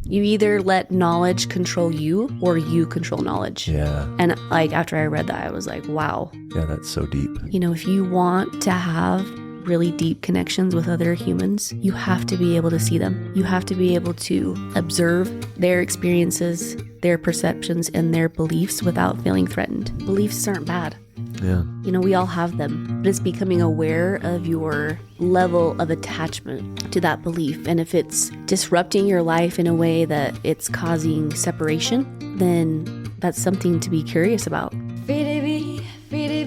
You either let knowledge control you or you control knowledge. Yeah. And like after I read that, I was like, wow. Yeah, that's so deep. You know, if you want to have really deep connections with other humans, you have to be able to see them. You have to be able to observe their experiences, their perceptions, and their beliefs without feeling threatened. Beliefs aren't bad. Yeah. You know, we all have them, but it's becoming aware of your level of attachment to that belief. And if it's disrupting your life in a way that it's causing separation, then that's something to be curious about. Free to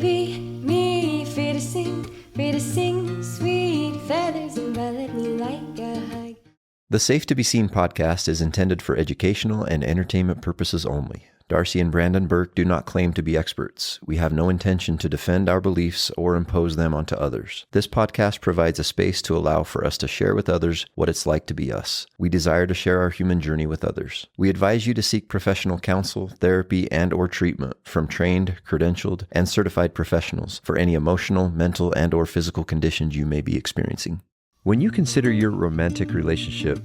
be, me, free to sing, sweet feathers envelop me like a hug. The Safe to Be Seen podcast is intended for educational and entertainment purposes only. Darcy and Brandon Burke do not claim to be experts. We have no intention to defend our beliefs or impose them onto others. This podcast provides a space to allow for us to share with others what it's like to be us. We desire to share our human journey with others. We advise you to seek professional counsel, therapy, and or treatment from trained, credentialed, and certified professionals for any emotional, mental, and or physical conditions you may be experiencing. When you consider your romantic relationship,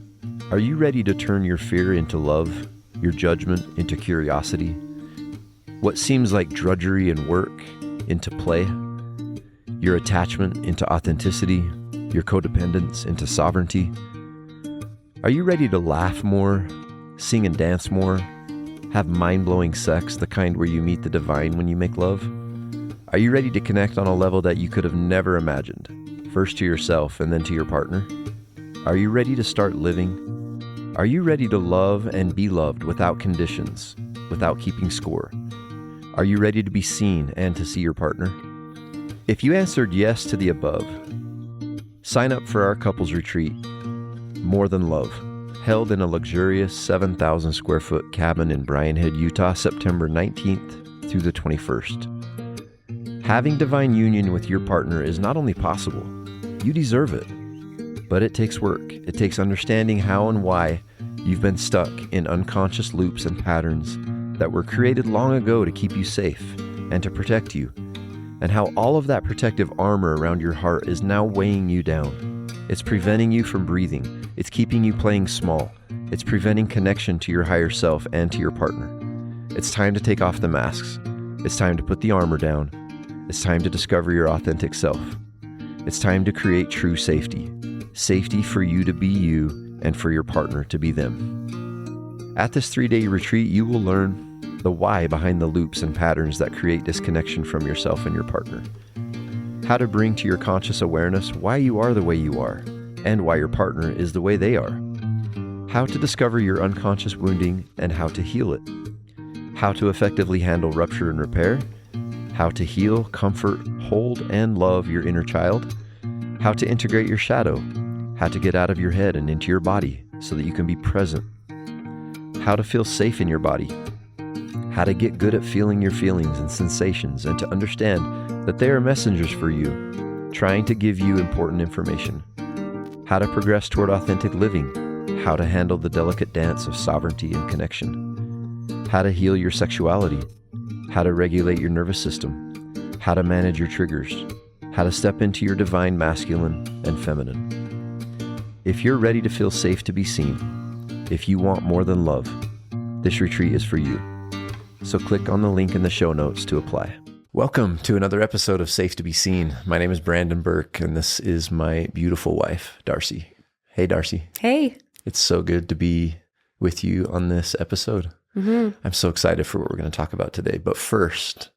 are you ready to turn your fear into love? Your judgment into curiosity, what seems like drudgery and work into play, your attachment into authenticity, your codependence into sovereignty? Are you ready to laugh more, sing and dance more, have mind-blowing sex, the kind where you meet the divine when you make love? Are you ready to connect on a level that you could have never imagined, first to yourself and then to your partner? Are you ready to start living? Are you ready to love and be loved without conditions, without keeping score? Are you ready to be seen and to see your partner? If you answered yes to the above, sign up for our couples retreat, More Than Love, held in a luxurious 7,000 square foot cabin in Bryan Head, Utah, September 19th through the 21st. Having divine union with your partner is not only possible, you deserve it. But it takes work. It takes understanding how and why you've been stuck in unconscious loops and patterns that were created long ago to keep you safe and to protect you, and how all of that protective armor around your heart is now weighing you down. It's preventing you from breathing. It's keeping you playing small. It's preventing connection to your higher self and to your partner. It's time to take off the masks. It's time to put the armor down. It's time to discover your authentic self. It's time to create true safety. Safety for you to be you and for your partner to be them. At this 3-day retreat, you will learn the why behind the loops and patterns that create disconnection from yourself and your partner. How to bring to your conscious awareness why you are the way you are and why your partner is the way they are. How to discover your unconscious wounding and how to heal it. How to effectively handle rupture and repair. How to heal, comfort, hold, and love your inner child. How to integrate your shadow. How to get out of your head and into your body so that you can be present. How to feel safe in your body. How to get good at feeling your feelings and sensations and to understand that they are messengers for you, trying to give you important information. How to progress toward authentic living. How to handle the delicate dance of sovereignty and connection. How to heal your sexuality. How to regulate your nervous system. How to manage your triggers. How to step into your divine masculine and feminine. If you're ready to feel safe to be seen, if you want more than love, this retreat is for you. So click on the link in the show notes to apply. Welcome to another episode of Safe to Be Seen. My name is Brandon Burke, and this is my beautiful wife, Darcy. Hey, Darcy. Hey. It's so good to be with you on this episode. Mm-hmm. I'm so excited for what we're going to talk about today. But first,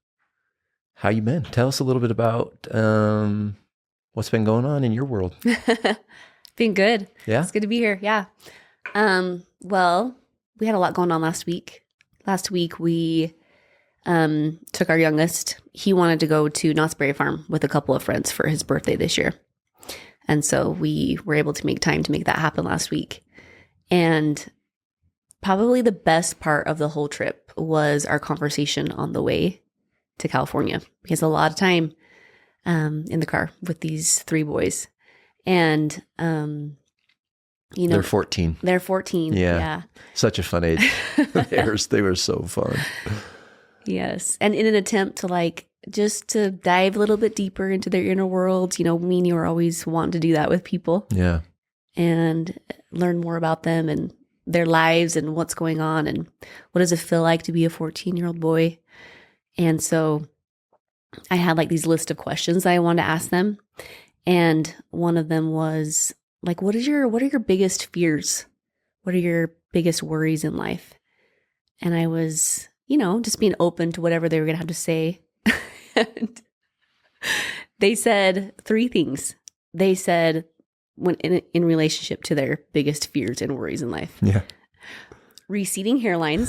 how you been? Tell us a little bit about what's been going on in your world. Been good. Yeah? It's good to be here. Yeah. Well, we had a lot going on last week. Last week, we took our youngest. He wanted to go to Knott's Berry Farm with a couple of friends for his birthday this year. And so we were able to make time to make that happen last week. And probably the best part of the whole trip was our conversation on the way to California. Because a lot of time in the car with these 3 boys. And, you know, they're 14. They're 14. Yeah. Such a fun age. They were so fun. Yes. And in an attempt to just to dive a little bit deeper into their inner worlds, me and you are always wanting to do that with people. Yeah. And learn more about them and their lives and what's going on and what does it feel like to be a 14-year-old boy. And so I had like these list of questions that I wanted to ask them. And one of them was like, what are your biggest fears? What are your biggest worries in life? And I was, just being open to whatever they were going to have to say. And they said 3 things. They said when in relationship to their biggest fears and worries in life. Yeah. Receding hairlines.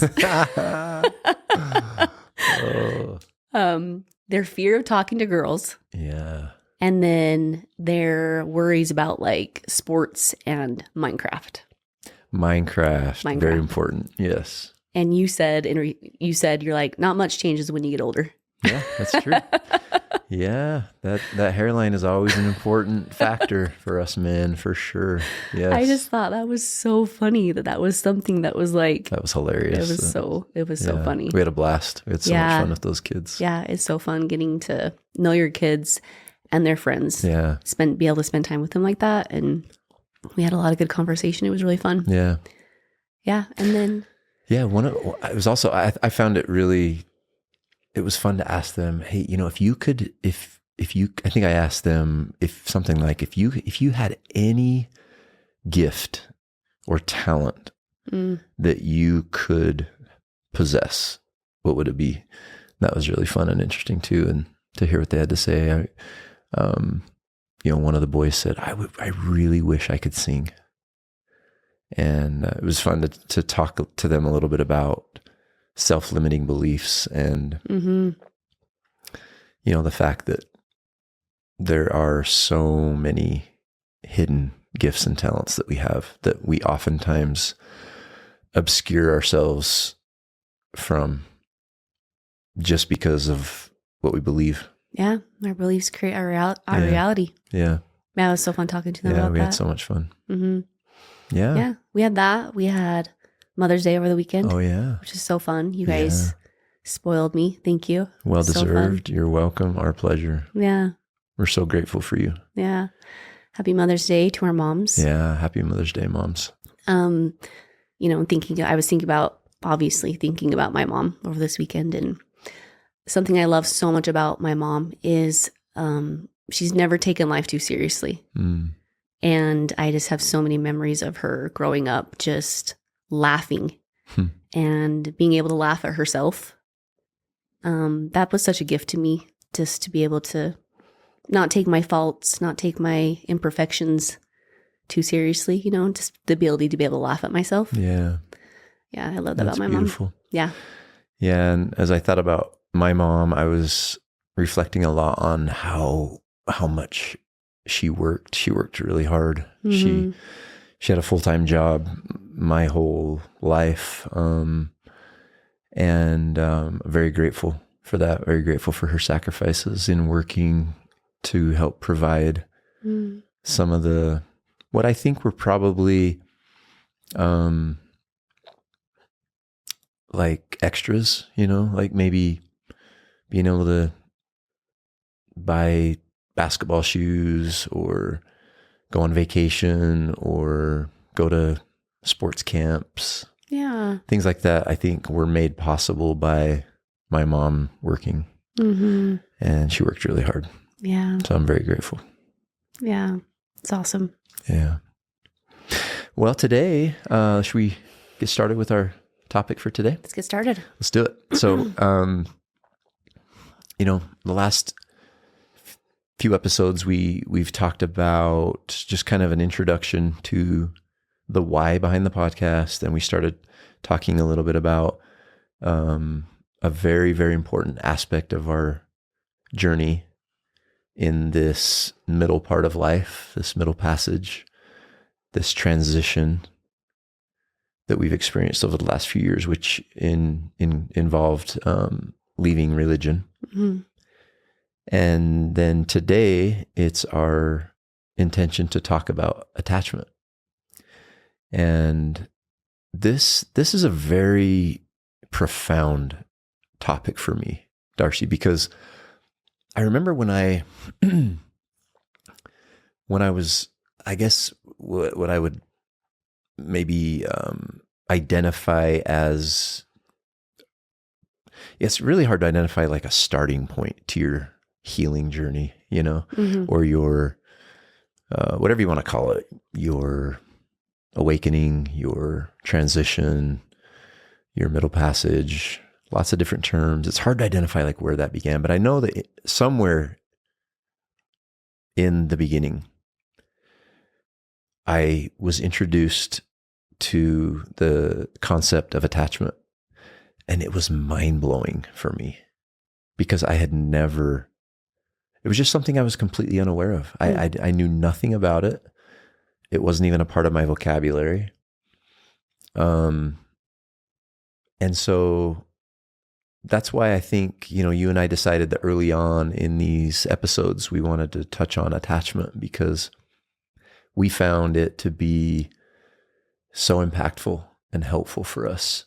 Their fear of talking to girls. Yeah. And then their worries about like sports and Minecraft. Minecraft. Very important. Yes. And you said you're like, not much changes when you get older. Yeah, that's true. Yeah, that hairline is always an important factor for us men, for sure. Yes. I just thought that was so funny that was something that was like, that was hilarious. It was so funny. We had a blast. We had so much fun with those kids. Yeah, it's so fun getting to know your kids and their friends. Yeah. Be able to spend time with them like that. And we had a lot of good conversation. It was really fun. Yeah. Yeah. And then. Yeah. It was also, I found it really, it was fun to ask them, hey, if you could, I think I asked them if something like, if you had any gift or talent that you could possess, what would it be? That was really fun and interesting too. And to hear what they had to say, one of the boys said, I really wish I could sing. And it was fun to talk to them a little bit about self-limiting beliefs and, the fact that there are so many hidden gifts and talents that we have that we oftentimes obscure ourselves from just because of what we believe. Yeah. Our beliefs create our reality. Yeah. Yeah. It was so fun talking to them about that. Yeah, we had so much fun. Mm-hmm. Yeah. Yeah. We had that. We had Mother's Day over the weekend. Oh, yeah. Which is so fun. You guys spoiled me. Thank you. Well deserved. You're welcome. Our pleasure. Yeah. We're so grateful for you. Yeah. Happy Mother's Day to our moms. Yeah. Happy Mother's Day, moms. I was thinking about my mom over this weekend, and something I love so much about my mom is she's never taken life too seriously. And I just have so many memories of her growing up just laughing and being able to laugh at herself. That was such a gift to me, just to be able to not take my faults, not take my imperfections too seriously, just the ability to be able to laugh at myself. Yeah. Yeah, I love that about my beautiful. mom. Yeah. Yeah, and as I thought about my mom, I was reflecting a lot on how much she worked. She worked really hard. She had a full-time job my whole life. And very grateful for that. Very grateful for her sacrifices in working to help provide some of what I think were probably like extras, like maybe being able to buy basketball shoes or go on vacation or go to sports camps. Yeah. Things like that, I think, were made possible by my mom working. And she worked really hard. Yeah. So I'm very grateful. Yeah. It's awesome. Yeah. Well, today, should we get started with our topic for today? Let's get started. Let's do it. So, the last few episodes, we've talked about just kind of an introduction to the why behind the podcast. And we started talking a little bit about a very, very important aspect of our journey in this middle part of life, this middle passage, this transition that we've experienced over the last few years, which involved leaving religion. And then today, it's our intention to talk about attachment. And this is a very profound topic for me, Darcy, because I remember when I was, I guess what I would maybe identify as, it's really hard to identify like a starting point to your healing journey, you know, or your, whatever you want to call it, your awakening, your transition, your middle passage, lots of different terms. It's hard to identify like where that began, but I know that somewhere in the beginning, I was introduced to the concept of attachment, and it was mind-blowing for me because I had never, it was just something I was completely unaware of. I knew nothing about it. It wasn't even a part of my vocabulary. And so that's why I think, you know, you and I decided that early on in these episodes, we wanted to touch on attachment because we found it to be so impactful and helpful for us.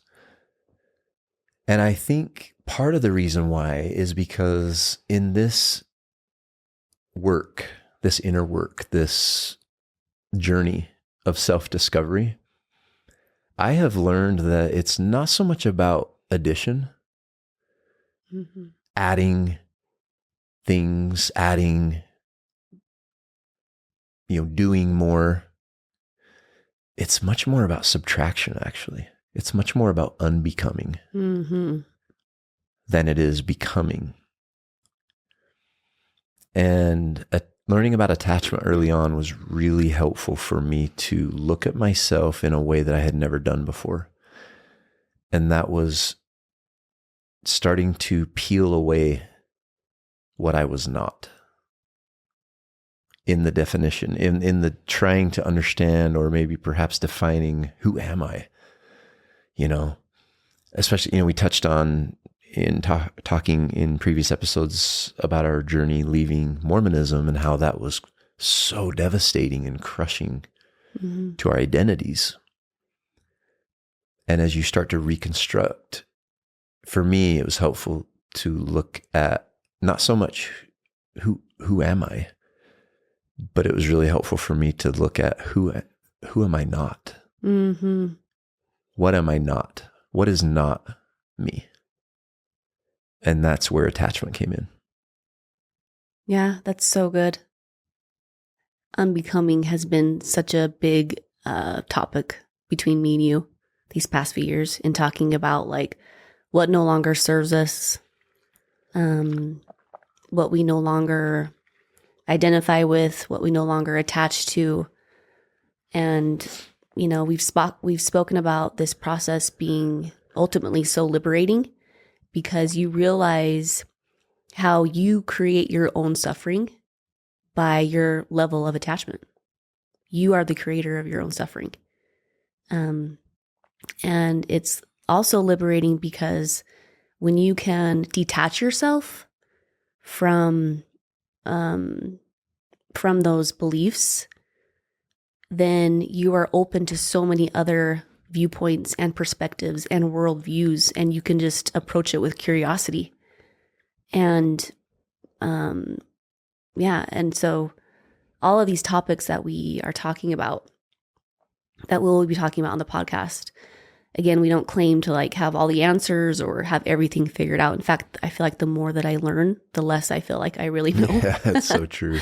And I think part of the reason why is because in this work, this inner work, this journey of self-discovery, I have learned that it's not so much about addition, adding things, doing more. It's much more about subtraction, actually. It's much more about unbecoming than it is becoming. And learning about attachment early on was really helpful for me to look at myself in a way that I had never done before. And that was starting to peel away what I was not in the definition, in the trying to understand, or maybe perhaps defining, who am I? You know, especially, we touched on in talking in previous episodes about our journey leaving Mormonism and how that was so devastating and crushing to our identities. And as you start to reconstruct, for me, it was helpful to look at not so much who am I, but it was really helpful for me to look at who am I not? What am I not? What is not me? And that's where attachment came in. Yeah, that's so good. Unbecoming has been such a big topic between me and you these past few years in talking about like what no longer serves us, what we no longer identify with, what we no longer attach to. And, we've spoken about this process being ultimately so liberating because you realize how you create your own suffering by your level of attachment. You are the creator of your own suffering. And it's also liberating because when you can detach yourself from those beliefs, then you are open to so many other viewpoints and perspectives and worldviews, and you can just approach it with curiosity. And and so all of these topics that we are talking about, that we'll be talking about on the podcast, again, we don't claim to like have all the answers or have everything figured out. In fact, I feel like the more that I learn, the less I feel like I really know. Yeah, that's so true.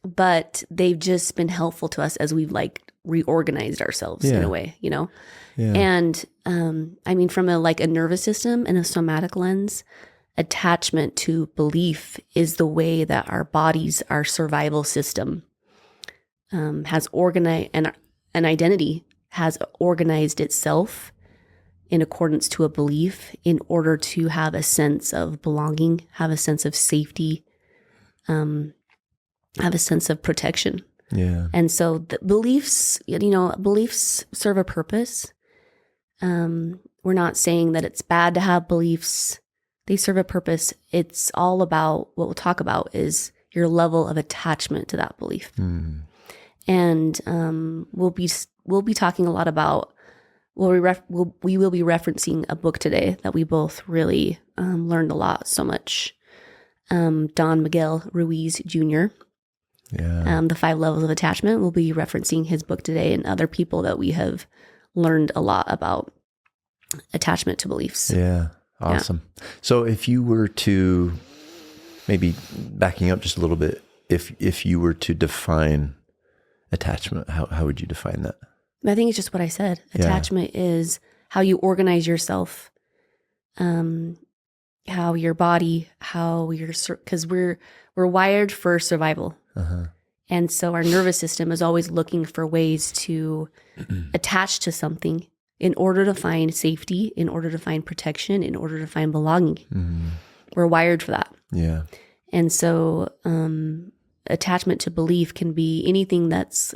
But they've just been helpful to us as we've like reorganized ourselves in a way, Yeah. And from a nervous system and a somatic lens, attachment to belief is the way that our bodies, our survival system, has organized, and an identity has organized itself in accordance to a belief in order to have a sense of belonging, have a sense of safety, have a sense of protection. Yeah. And so the beliefs serve a purpose. We're not saying that it's bad to have beliefs. They serve a purpose. It's all about what we'll talk about is your level of attachment to that belief. And we'll be talking a lot about, we will be referencing a book today that we both really learned a lot, so much. Don Miguel Ruiz Jr. Yeah. The 5 Levels of Attachment. We'll be referencing his book today and other people that we have learned a lot about attachment to beliefs. Yeah. Awesome. So if you were to, maybe backing up just a little bit, if you were to define attachment, how would you define that? I think it's just what I said. Yeah. Attachment is how you organize yourself, how your body, because we're wired for survival. Uh-huh. And so our nervous system is always looking for ways to attach to something in order to find safety, in order to find protection, in order to find belonging. Mm-hmm. We're wired for that. Yeah. And so attachment to belief can be anything that's,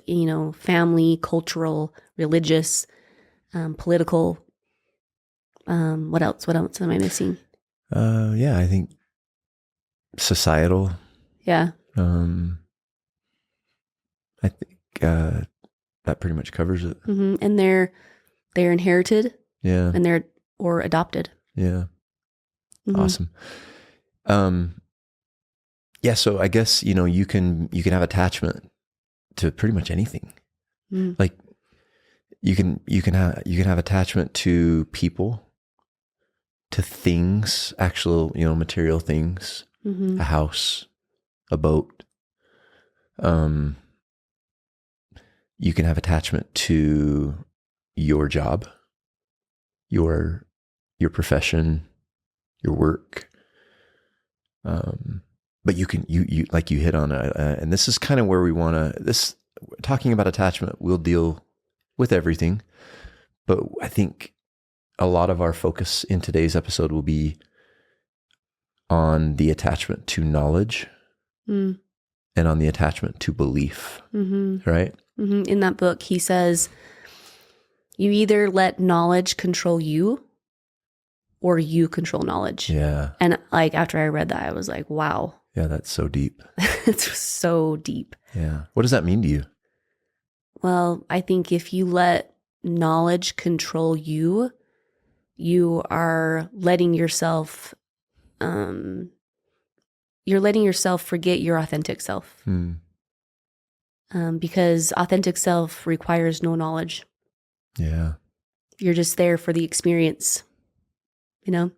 family, cultural, religious, political. What else? What else am I missing? Yeah, I think societal. Yeah. I think that pretty much covers it. Mm-hmm. And they're inherited. Yeah. And or adopted. Yeah. Mm-hmm. Awesome. Yeah. So I guess, you can have attachment to pretty much anything. Mm-hmm. Like you can have attachment to people, to things, actual, material things, Mm-hmm. a house, a boat. You can have attachment to your job, your profession, your work. But you like you hit on it, and this is kind of where we want to. Talking about attachment, we'll deal with everything, but I think a lot of our focus in today's episode will be on the attachment to knowledge and on the attachment to belief, right? Mm-hmm. In that book, he says, you either let knowledge control you or you control knowledge. Yeah. And like after I read that, I was like, wow. Yeah, that's so deep. It's so deep. Yeah. What does that mean to you? Well, I think if you let knowledge control you, you are letting yourself, forget your authentic self. Because authentic self requires no knowledge. Yeah. You're just there for the experience, Yeah.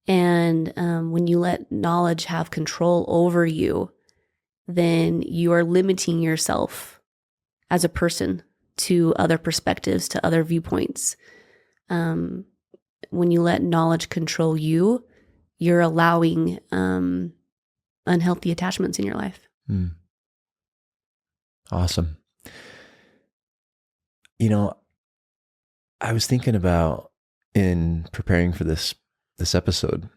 And when you let knowledge have control over you, then you are limiting yourself as a person to other perspectives, to other viewpoints. When you let knowledge control you, you're allowing unhealthy attachments in your life. Awesome. I was thinking about, in preparing for this episode,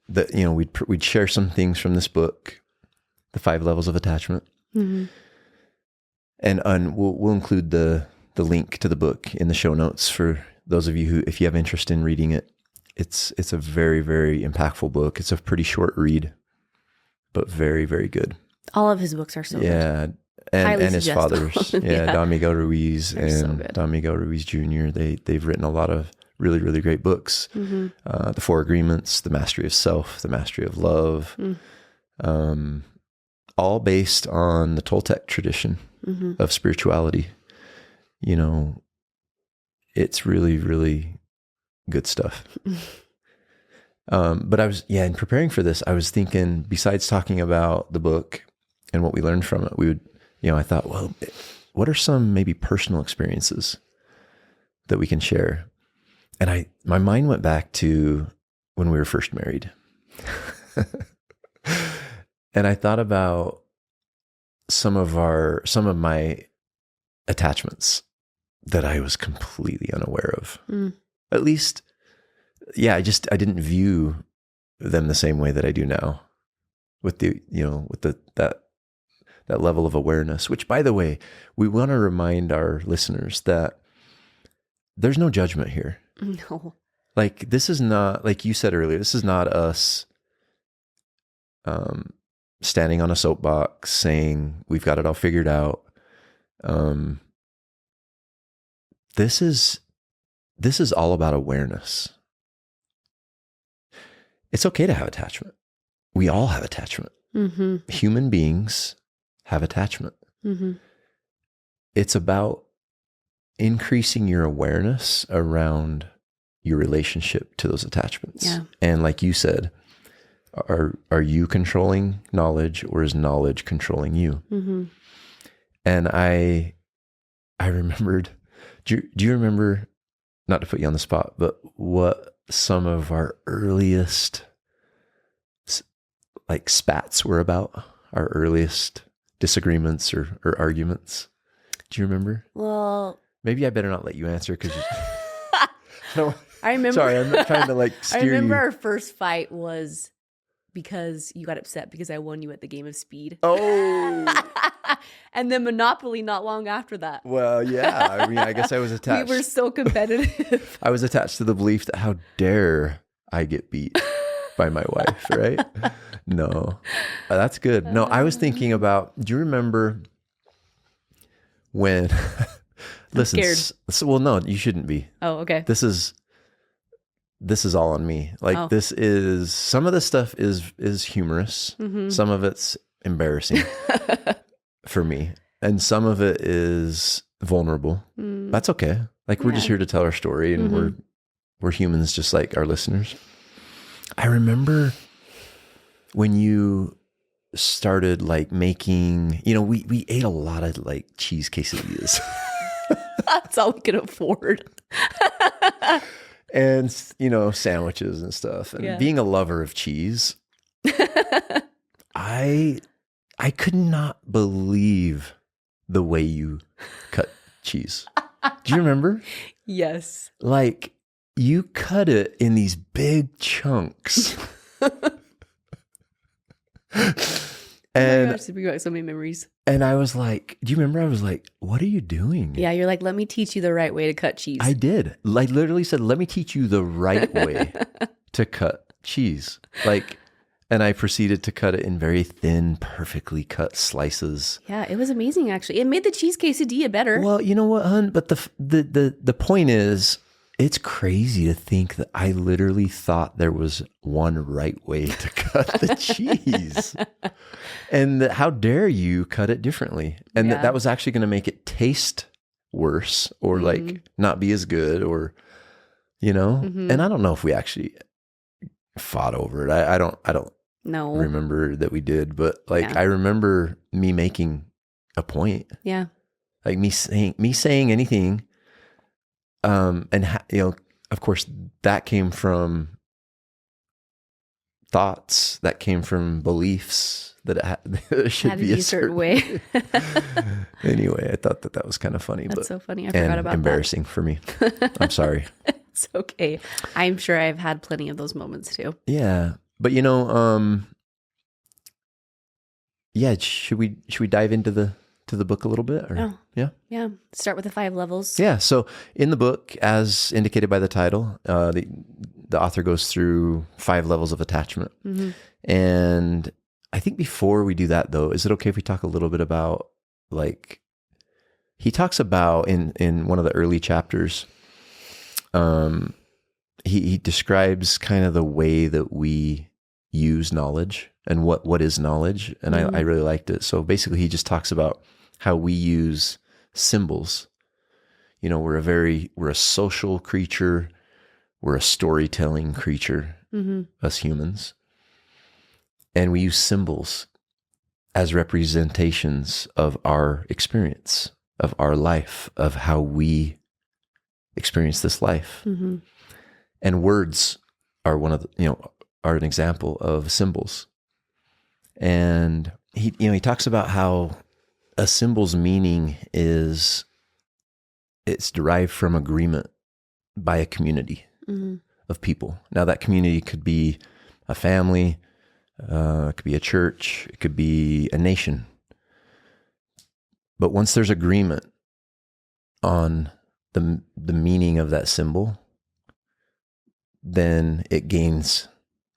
we'd share some things from this book, The 5 Levels of Attachment, and we'll include the link to the book in the show notes for those of you who, if you have interest in reading it. It's a very, very impactful book. It's a pretty short read, but very, very good. All of his books are so good. Yeah. And his fathers, Yeah. Don Miguel Ruiz They're so and good. Don Miguel Ruiz Jr. They've written a lot of really, really great books. The 4 Agreements, The Mastery of Self, The Mastery of Love, all based on the Toltec tradition of spirituality. It's really, really good stuff. But in preparing for this, I was thinking, besides talking about the book and what we learned from it, I thought, well, what are some maybe personal experiences that we can share? And my mind went back to when we were first married. And I thought about some of my attachments that I was completely unaware of. At least, I didn't view them the same way that I do now, with that level of awareness, which, by the way, we want to remind our listeners that there's no judgment here. No. Like, this is not, like you said earlier, this is not us standing on a soapbox saying we've got it all figured out. This is all about awareness. It's okay to have attachment. We all have attachment. Human beings have attachment. It's about increasing your awareness around your relationship to those attachments. Yeah. And like you said, are you controlling knowledge, or is knowledge controlling you? Mm-hmm. And I remembered, do you remember, not to put you on the spot, but what some of our earliest like spats were about, our earliest disagreements or arguments? Do you remember? Well, Maybe I better not let you answer because no. I remember. Sorry, I'm trying to like steer I remember you. our first fight was because you got upset because I won you at the game of speed. Oh, And then Monopoly not long after that. well, yeah. I mean, I guess I was attached. We were so competitive. I was attached to the belief that how dare I get beat by my wife, right? No, that's good. No, I was thinking about, do you remember when, listen, scared. Well, no, you shouldn't be. Oh, okay. This is all on me. Like this is, some of this stuff is humorous. Mm-hmm. Some of it's embarrassing for me. And some of it is vulnerable. Mm. That's okay. Like we're just Yeah. here to tell our story, and we're humans just like our listeners. I remember when you started like making, we ate a lot of like cheese quesadillas. That's all we could afford. And, sandwiches and stuff. And Yeah. being a lover of cheese, I could not believe the way you cut cheese. Do you remember? Yes. Like, you cut it in these big chunks. And gosh, bring back so many memories. And I was like, do you remember? I was like, what are you doing? Yeah, you're like, let me teach you the right way to cut cheese. I did. Like, literally said, let me teach you the right way to cut cheese. Like, and I proceeded to cut it in very thin, perfectly cut slices. Yeah, it was amazing, actually. It made the cheese quesadilla better. Well, you know what, hun? But the point is, it's crazy to think that I literally thought there was one right way to cut the cheese. And that how dare you cut it differently? And Yeah. that was actually going to make it taste worse, or like not be as good, or, and I don't know if we actually fought over it. I don't No. remember that we did, but like, Yeah. I remember me making a point, Yeah. like me saying anything. Of course, that came from thoughts, that came from beliefs that it should Had to be a certain way. Anyway, I thought that was kind of funny, That's but so funny. I forgot about embarrassing for me. I'm sorry. that. It's okay. I'm sure I've had plenty of those moments too. Yeah, but should we dive into the book a little bit? Or? Oh. Yeah. Yeah. Start with the 5 levels. Yeah. So in the book, as indicated by the title, the author goes through 5 levels of attachment. Mm-hmm. And I think before we do that, though, is it okay if we talk a little bit about, like, he talks about in one of the early chapters, he describes kind of the way that we use knowledge and what is knowledge. And I really liked it. So basically he just talks about how we use symbols. We're a social creature. We're a storytelling creature, us humans. And we use symbols as representations of our experience, of our life, of how we experience this life. Mm-hmm. And words are are an example of symbols. And he talks about how a symbol's meaning is, it's derived from agreement by a community of people. Now that community could be a family, it could be a church, it could be a nation. But once there's agreement on the meaning of that symbol, then it gains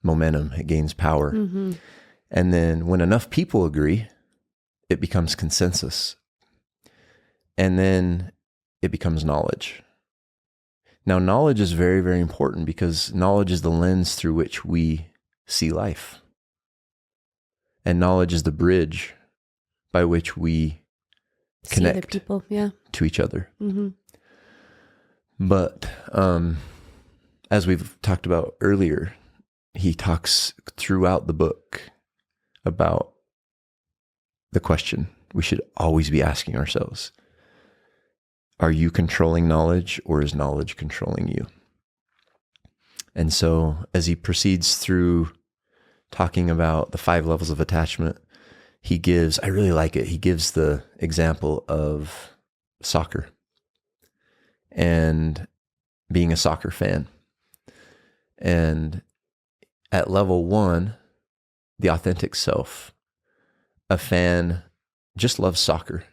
momentum, it gains power. Mm-hmm. And then when enough people agree, it becomes consensus. And then it becomes knowledge. Now, knowledge is very, very important because knowledge is the lens through which we see life. And knowledge is the bridge by which we connect people. Yeah. to each other. Mm-hmm. But as we've talked about earlier, he talks throughout the book about the question we should always be asking ourselves. Are you controlling knowledge, or is knowledge controlling you? And so as he proceeds through talking about the 5 levels of attachment, he gives, I really like it, he gives the example of soccer and being a soccer fan. And at level 1, the authentic self, a fan just loves soccer.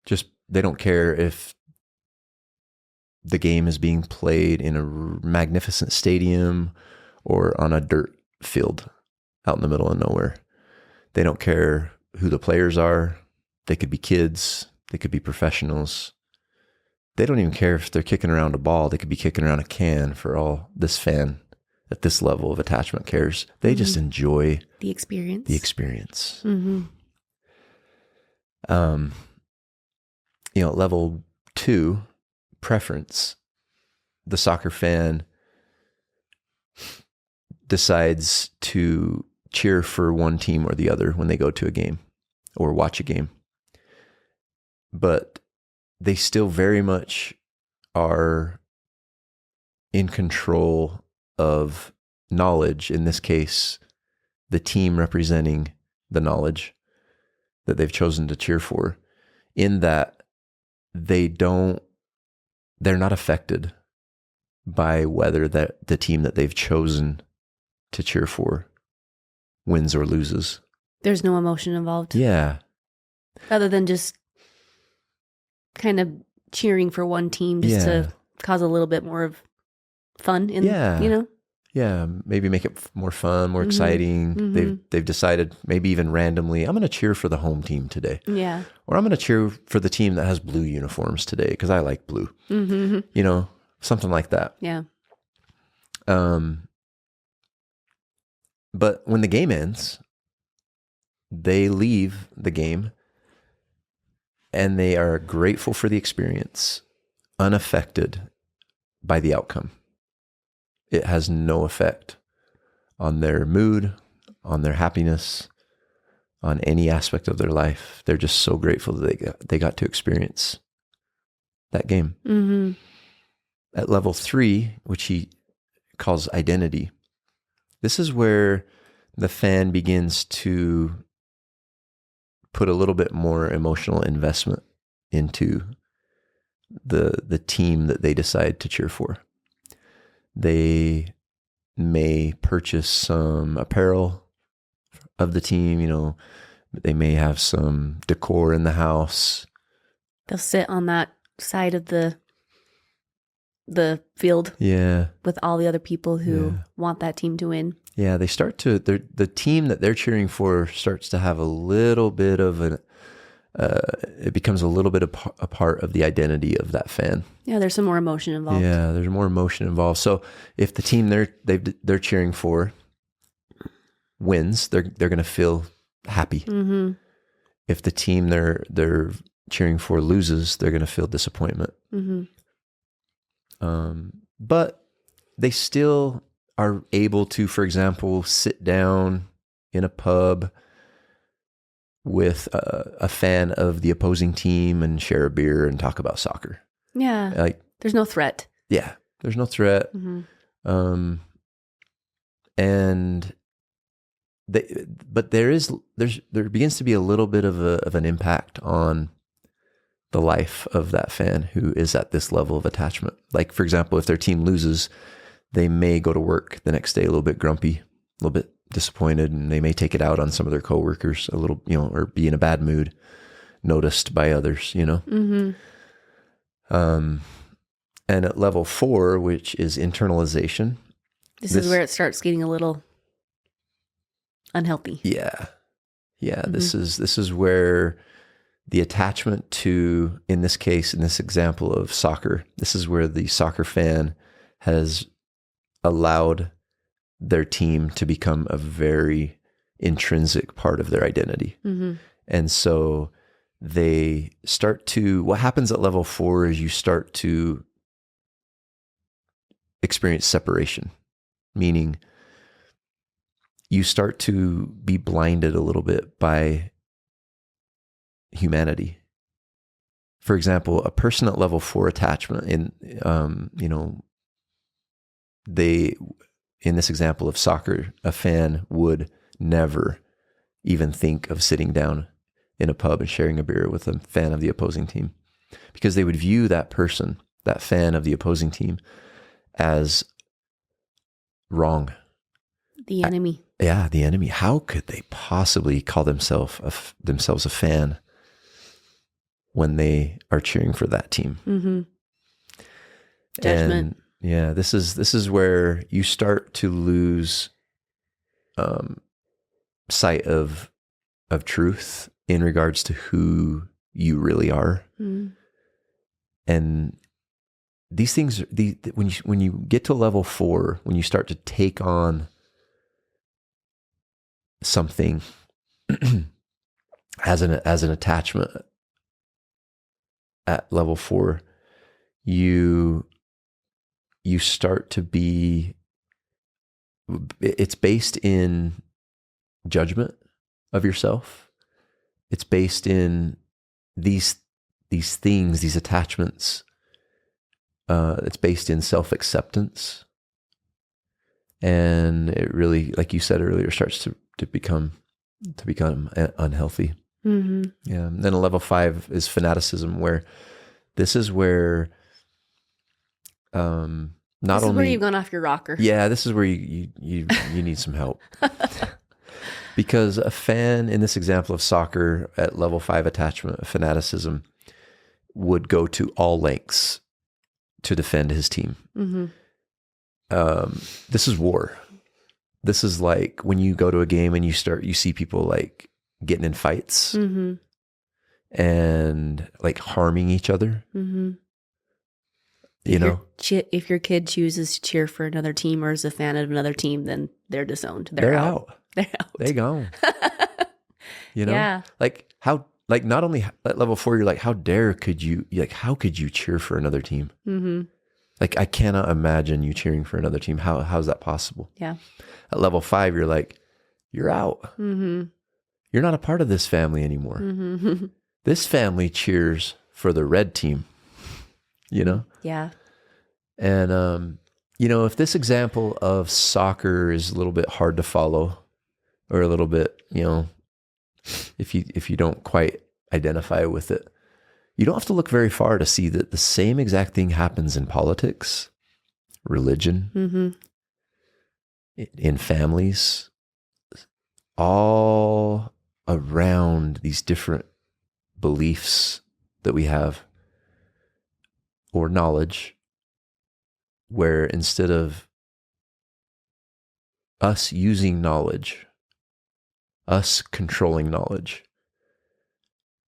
Just, they don't care if the game is being played in a magnificent stadium or on a dirt field out in the middle of nowhere. They don't care who the players are. They could be kids. They could be professionals. They don't even care if they're kicking around a ball. They could be kicking around a can, for all this fan at this level of attachment cares. They just enjoy The experience. Level 2, preference. The soccer fan decides to cheer for one team or the other when they go to a game or watch a game. But they still very much are in control of knowledge, in this case, the team representing the knowledge that they've chosen to cheer for, in that they're not affected by whether that the team that they've chosen to cheer for wins or loses. There's no emotion involved. Yeah. Other than just kind of cheering for one team just to cause a little bit more of fun in, Yeah, maybe make it more fun, more exciting. They've decided, maybe even randomly, I'm going to cheer for the home team today. Yeah. Or I'm going to cheer for the team that has blue uniforms today because I like blue. Something like that. Yeah. But when the game ends, they leave the game and they are grateful for the experience, unaffected by the outcome. It has no effect on their mood, on their happiness, on any aspect of their life. They're just so grateful that they got to experience that game. Mm-hmm. At level 3, which he calls identity, this is where the fan begins to put a little bit more emotional investment into the team that they decide to cheer for. They may purchase some apparel of the team, they may have some decor in the house. They'll sit on that side of the field with all the other people who want that team to win. Yeah, they start to, the team that they're cheering for starts to have a little bit of it becomes a little bit a part of the identity of that fan. Yeah, there's some more emotion involved. Yeah, there's more emotion involved. So if the team they're cheering for wins, they're going to feel happy. Mm-hmm. If the team they're cheering for loses, they're going to feel disappointment. Mm-hmm. But they still are able to, for example, sit down in a pub with a fan of the opposing team and share a beer and talk about soccer. Yeah. There's no threat. Yeah. There's no threat. Mm-hmm. But there begins to be a little bit of an impact on the life of that fan who is at this level of attachment. Like, for example, if their team loses, they may go to work the next day a little bit grumpy, a little bit disappointed, and they may take it out on some of their coworkers a little, or be in a bad mood, noticed by others, Mm-hmm. And at level 4, which is internalization. This is where it starts getting a little unhealthy. Yeah. Yeah. Mm-hmm. This is where the attachment to, in this case, in this example of soccer, this is where the soccer fan has allowed their team to become a very intrinsic part of their identity. Mm-hmm. And so they start to, what happens at level 4 is you start to experience separation, meaning you start to be blinded a little bit by humanity. For example, a person at level 4 attachment in, in this example of soccer, a fan would never even think of sitting down in a pub and sharing a beer with a fan of the opposing team, because they would view that person, that fan of the opposing team, as wrong. The enemy. Yeah, the enemy. How could they possibly call themselves a fan when they are cheering for that team? Mm-hmm. Judgment. And yeah, this is where you start to lose sight of truth in regards to who you really are. Mm. And these things, when you get to level 4, when you start to take on something as an attachment at level 4, you start to be, it's based in judgment of yourself. It's based in these things, these attachments. It's based in self-acceptance. And it really, like you said earlier, starts to become unhealthy. Mm-hmm. Yeah. And then a level 5 is fanaticism, where this is where where you've gone off your rocker. Yeah, this is where you need some help. Because a fan, in this example of soccer at level 5 attachment, fanaticism, would go to all lengths to defend his team. Mm-hmm. This is war. This is like when you go to a game and you see people like getting in fights, mm-hmm. and like harming each other. Mm-hmm. If your kid chooses to cheer for another team or is a fan of another team, then they're disowned. They're out. They're out. They gone. Yeah. Like how, like not only at level 4, you're like, how could you cheer for another team? Mm-hmm. Like, I cannot imagine you cheering for another team. How's that possible? Yeah. At level 5, you're like, you're out. Mm-hmm. You're not a part of this family anymore. Mm-hmm. This family cheers for the red team, Yeah. And, if this example of soccer is a little bit hard to follow, or a little bit, if you don't quite identify with it, you don't have to look very far to see that the same exact thing happens in politics, religion, mm-hmm. in families, all around these different beliefs that we have, or knowledge, where instead of us using knowledge, us controlling knowledge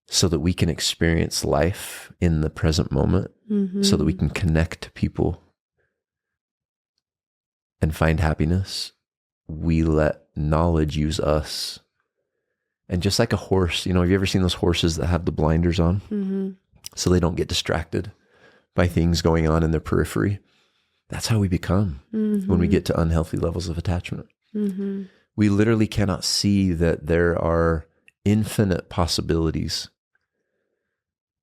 so that we can experience life in the present moment, mm-hmm. so that we can connect to people and find happiness, we let knowledge use us. And just like a horse, have you ever seen those horses that have the blinders on, mm-hmm. so they don't get distracted by things going on in their periphery? That's how we become mm-hmm. when we get to unhealthy levels of attachment. Mm-hmm. We literally cannot see that there are infinite possibilities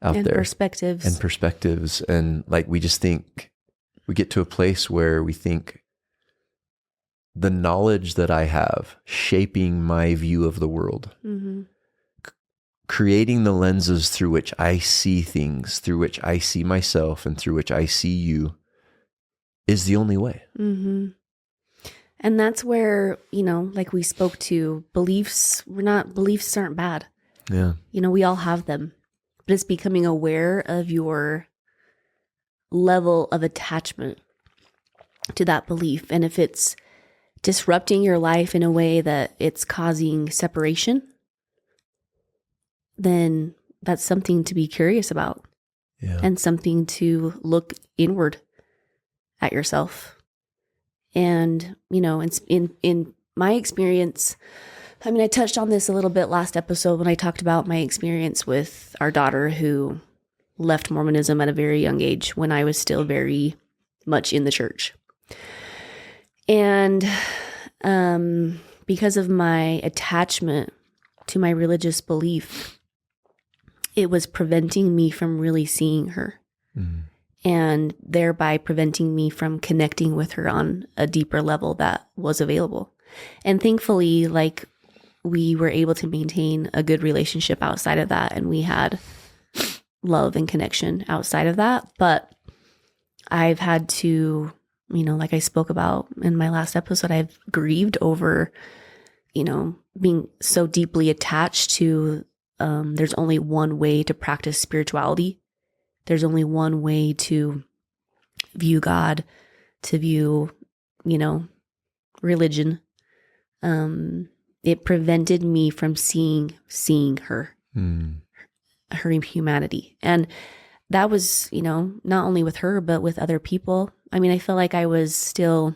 out and there. Perspectives. And like, we just think, we get to a place where we think the knowledge that I have shaping my view of the world, mm-hmm. creating the lenses through which I see things, through which I see myself, and through which I see you, is the only way. Mm-hmm. And that's where, like we spoke to, beliefs aren't bad. Yeah. We all have them, but it's becoming aware of your level of attachment to that belief. And if it's disrupting your life in a way that it's causing separation, then that's something to be curious about. Yeah. And something to look inward at yourself. And, in my experience, I touched on this a little bit last episode when I talked about my experience with our daughter who left Mormonism at a very young age when I was still very much in the church. And because of my attachment to my religious belief, it was preventing me from really seeing her. And thereby preventing me from connecting with her on a deeper level that was available. And thankfully, like, we were able to maintain a good relationship outside of that. And we had love and connection outside of that. But I've had to, like I spoke about in my last episode, I've grieved over, being so deeply attached to, there's only one way to practice spirituality. There's only one way to view God, to view, religion. It prevented me from seeing her, her humanity. And that was, not only with her, but with other people. I mean, I feel like I was still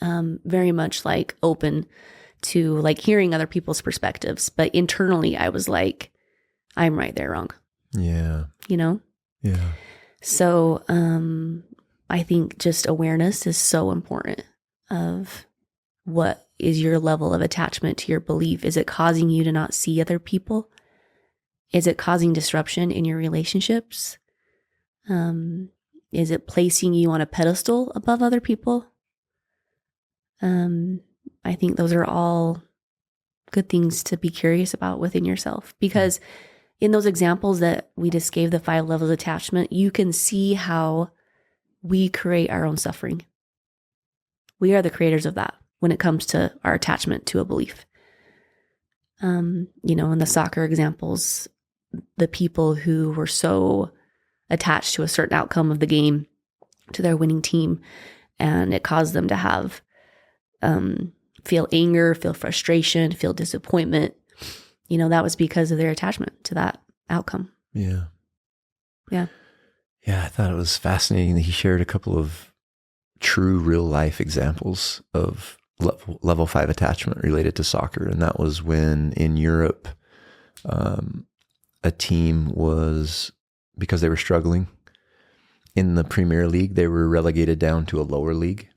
very much like open to like hearing other people's perspectives. But internally, I was like, I'm right, they're wrong. Yeah. Yeah. So I think just awareness is so important of what is your level of attachment to your belief. Is it causing you to not see other people? Is it causing disruption in your relationships? Is it placing you on a pedestal above other people? I think those are all good things to be curious about within yourself, because in those examples that we just gave, the 5 levels of attachment, you can see how we create our own suffering. We are the creators of that when it comes to our attachment to a belief. In the soccer examples, the people who were so attached to a certain outcome of the game, to their winning team, and it caused them to have, feel anger, feel frustration, feel disappointment. That was because of their attachment to that outcome. Yeah. Yeah. Yeah, I thought it was fascinating that he shared a couple of true real life examples of level 5 attachment related to soccer. And that was when in Europe, a team was, because they were struggling in the Premier League, they were relegated down to a lower league.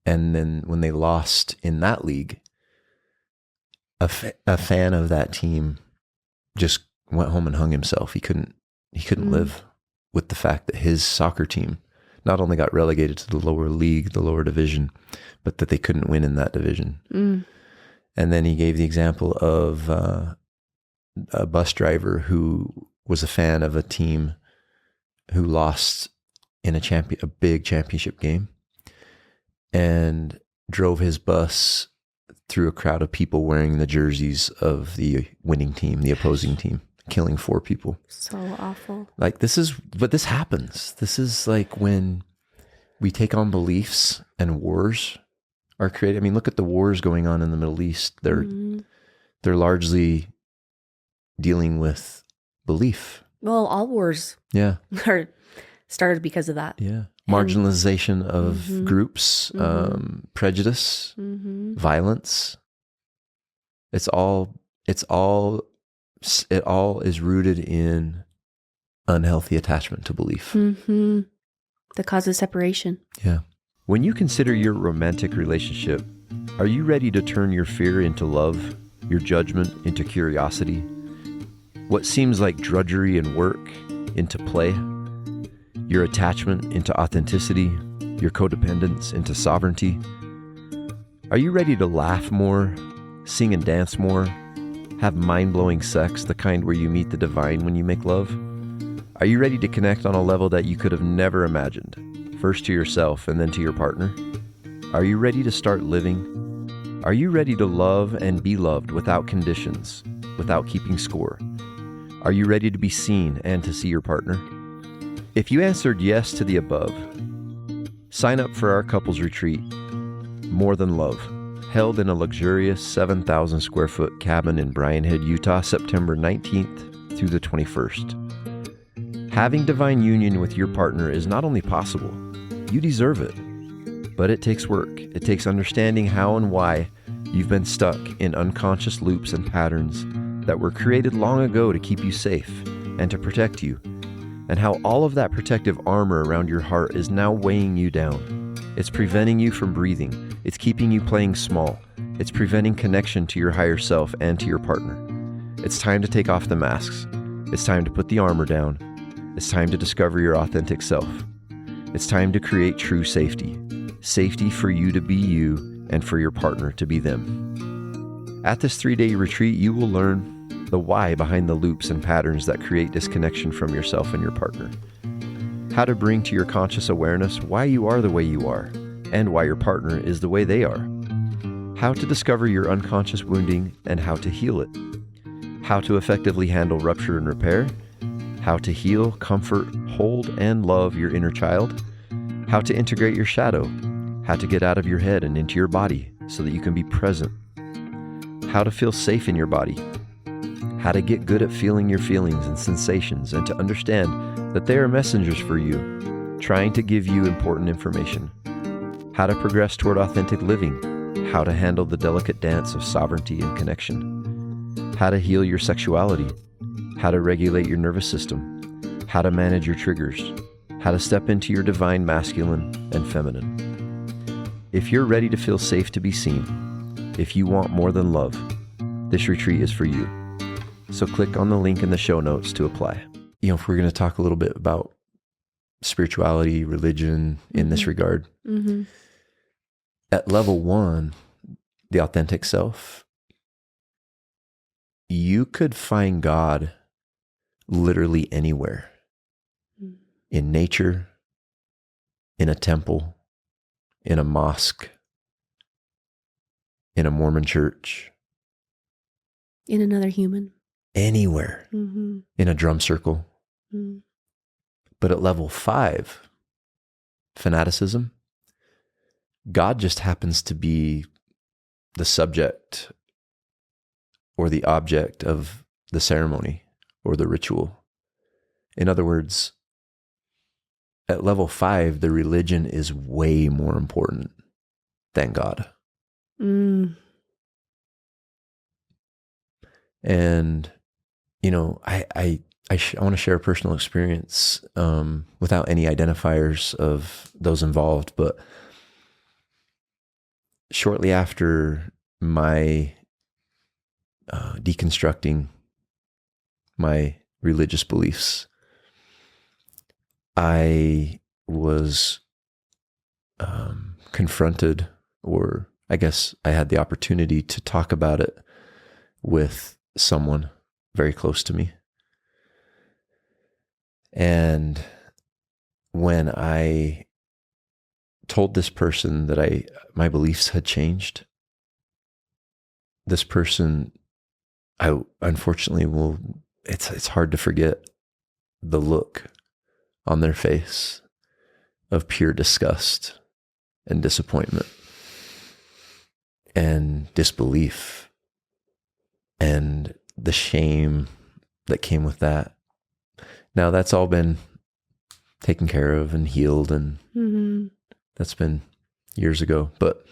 And then when they lost in that league, a fan of that team just went home and hung himself. He couldn't live with the fact that his soccer team not only got relegated to the lower league, the lower division, but that they couldn't win in that division. And then he gave the example of a bus driver who was a fan of a team who lost in a big championship game, and drove his bus through a crowd of people wearing the jerseys of the winning team, the opposing team, killing 4 people. So awful. Like, this happens. This is like when we take on beliefs and wars are created. I mean, look at the wars going on in the Middle East. They're largely dealing with belief. Well, all wars are started because of that. Yeah. Marginalization of groups, prejudice, violence. It all is rooted in unhealthy attachment to belief. That causes separation. Yeah. When you consider your romantic relationship, are you ready to turn your fear into love, your judgment into curiosity, what seems like drudgery and work into play, your attachment into authenticity, your codependence into sovereignty? Are you ready to laugh more, sing and dance more, have mind-blowing sex, the kind where you meet the divine when you make love? Are you ready to connect on a level that you could have never imagined, first to yourself and then to your partner? Are you ready to start living? Are you ready to love and be loved without conditions, without keeping score? Are you ready to be seen and to see your partner? If you answered yes to the above, sign up for our couples retreat, More Than Love, held in a luxurious 7,000 square foot cabin in Bryan Head, Utah, September 19th through the 21st. Having divine union with your partner is not only possible, you deserve it, but it takes work. It takes understanding how and why you've been stuck in unconscious loops and patterns that were created long ago to keep you safe and to protect you, and how all of that protective armor around your heart is now weighing you down. It's preventing you from breathing. It's keeping you playing small. It's preventing connection to your higher self and to your partner. It's time to take off the masks. It's time to put the armor down. It's time to discover your authentic self. It's time to create true safety. Safety for you to be you and for your partner to be them. At this 3-day retreat, you will learn the why behind the loops and patterns that create disconnection from yourself and your partner. How to bring to your conscious awareness why you are the way you are and why your partner is the way they are. How to discover your unconscious wounding and how to heal it. How to effectively handle rupture and repair. How to heal, comfort, hold, and love your inner child. How to integrate your shadow. How to get out of your head and into your body so that you can be present. How to feel safe in your body. How to get good at feeling your feelings and sensations and to understand that they are messengers for you, trying to give you important information. How to progress toward authentic living. How to handle the delicate dance of sovereignty and connection. How to heal your sexuality. How to regulate your nervous system. How to manage your triggers. How to step into your divine masculine and feminine. If you're ready to feel safe to be seen, if you want more than love, this retreat is for you. So click on the link in the show notes to apply. If we're going to talk a little bit about spirituality, religion in this regard, at level 1, the authentic self, you could find God literally anywhere. In nature, in a temple, in a mosque, in a Mormon church. In another human. Anywhere. In a drum circle. But at level 5, fanaticism, God just happens to be the subject or the object of the ceremony or the ritual. In other words, at level 5, the religion is way more important than God. And, I want to share a personal experience without any identifiers of those involved, but shortly after my deconstructing my religious beliefs, I was confronted, or I guess I had the opportunity to talk about it with someone very close to me. And when I told this person that my beliefs had changed, this person, I unfortunately it's hard to forget the look on their face of pure disgust and disappointment and disbelief and the shame that came with that. Now that's all been taken care of and healed, and that's been years ago. But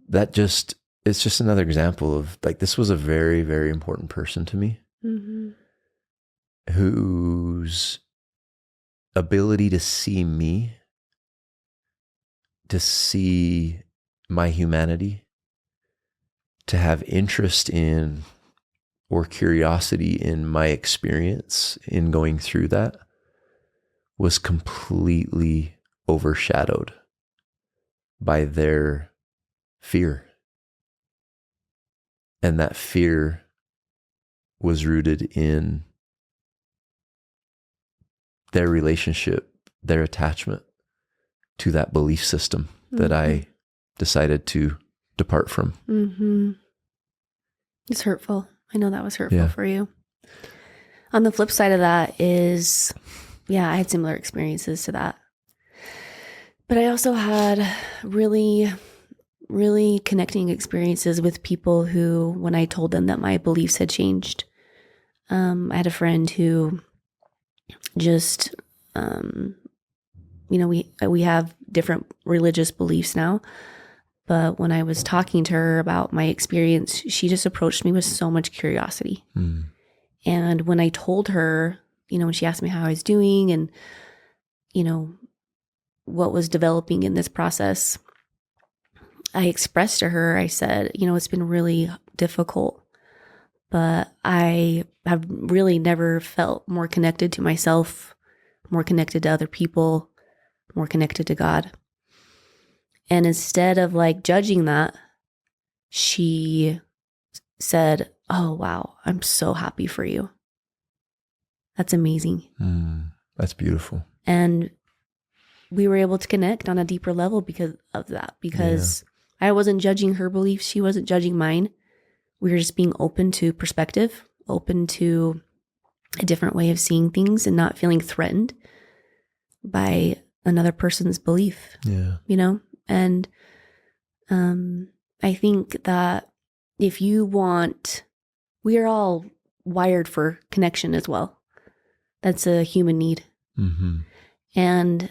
it's just another example of, like, this was a very, very important person to me, whose ability to see me, to see my humanity, to have interest in or curiosity in my experience in going through that was completely overshadowed by their fear. And that fear was rooted in their relationship, their attachment to that belief system that I decided to depart from. It's hurtful. I know that was hurtful for you. On the flip side of that is, I had similar experiences to that. But I also had really, really connecting experiences with people who, when I told them that my beliefs had changed, I had a friend who just, we have different religious beliefs now. But when I was talking to her about my experience, she just approached me with so much curiosity. And when I told her, when she asked me how I was doing and, what was developing in this process, I expressed to her, I said, it's been really difficult, but I have really never felt more connected to myself, more connected to other people, more connected to God. And instead of like judging that, she said, "Oh, wow, I'm so happy for you. That's amazing." That's beautiful. And we were able to connect on a deeper level because of that, because I wasn't judging her beliefs. She wasn't judging mine. We were just being open to perspective, open to a different way of seeing things and not feeling threatened by another person's belief. Yeah. And I think that if you want, we are all wired for connection as well. That's a human need. Mm-hmm. And,